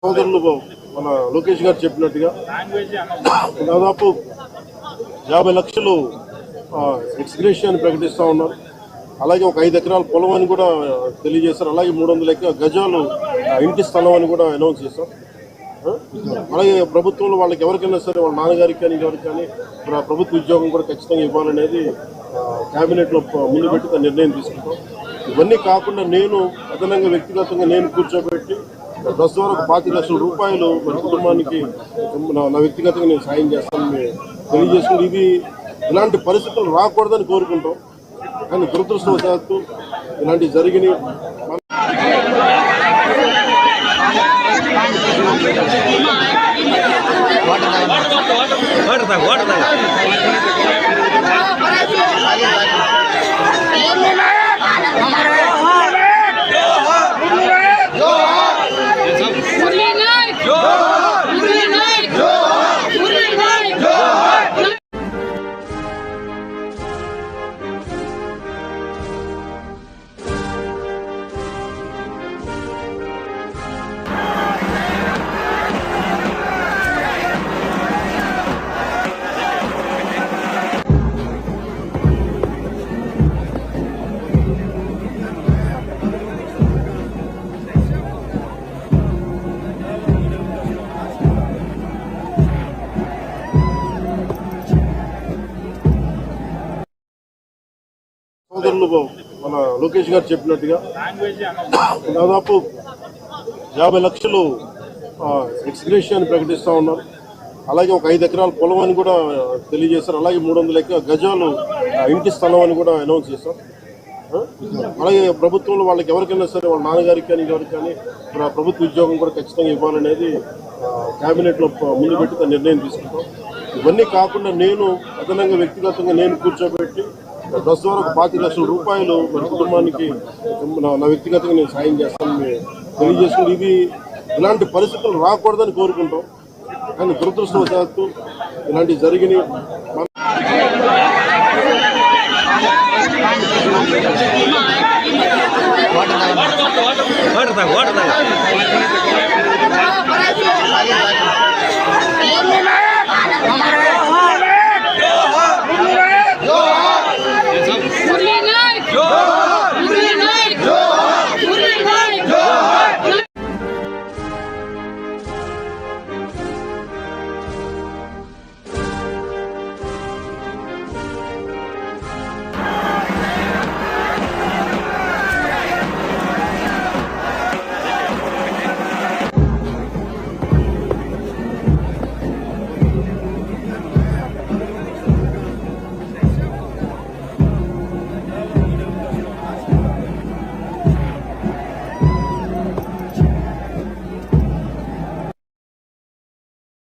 సోదరులు మన లోకేష్ గారు చెప్పినట్టుగా దాదాపు 50 లక్షలు ఎక్స్గ్రేషియా ప్రకటిస్తూ ఉన్నారు. అలాగే ఒక 5 ఎకరాల పొలం అని కూడా తెలియజేశారు. అలాగే 300 గజాలు ఇంటి స్థలం అని కూడా అనౌన్స్ చేశాం. అలాగే ప్రభుత్వంలో వాళ్ళకి ఎవరికైనా సరే వాళ్ళ నాన్నగారికి కానీ ఎవరికి కానీ ప్రభుత్వ ఉద్యోగం కూడా ఖచ్చితంగా ఇవ్వాలనేది క్యాబినెట్లో ముందు పెట్టి నిర్ణయం తీసుకుంటాం. ఇవన్నీ కాకుండా నేను అదనంగా వ్యక్తిగతంగా నేను కూర్చోబెట్టి బస్ ద్వారా 25 లక్షల రూపాయలు మన కుటుంబానికి నా వ్యక్తిగతంగా నేను సాయం చేస్తానని తెలియజేసుకుని ఇది ఇలాంటి పరిస్థితులు రాకూడదని కోరుకుంటాం. కానీ దురదృష్టవశాత్తు ఇలాంటివి జరిగినాయి. సోదరులు మన లోకేష్ గారు చెప్పినట్టుగా దాదాపు 50 లక్షలు ఎక్స్గ్రేషియా ప్రకటిస్తూ ఉన్నారు. అలాగే ఒక 5 ఎకరాల పొలం అని కూడా తెలియజేశారు. అలాగే 300 గజాలు ఇంటి స్థలం అని కూడా అనౌన్స్ చేశాం. అలాగే ప్రభుత్వంలో వాళ్ళకి ఎవరికైనా సరే వాళ్ళ నాన్నగారికి కానీ ఎవరికి కానీ ప్రభుత్వ ఉద్యోగం కూడా ఖచ్చితంగా ఇవ్వాలనేది క్యాబినెట్లో ముందు పెట్టి నిర్ణయం తీసుకుంటాం. ఇవన్నీ కాకుండా నేను అదనంగా వ్యక్తిగతంగా నేను కూర్చోబెట్టి బస్ ద్వారా 25 లక్షల రూపాయలు మన కుటుంబానికి నా వ్యక్తిగతంగా నేను సాయం చేస్తానని తెలియజేసుకుని ఇది ఇలాంటి పరిస్థితులు రాకూడదని కోరుకుంటాం. కానీ దురదృష్టవశాత్తు ఇలాంటివి జరిగినాయి. వాటర్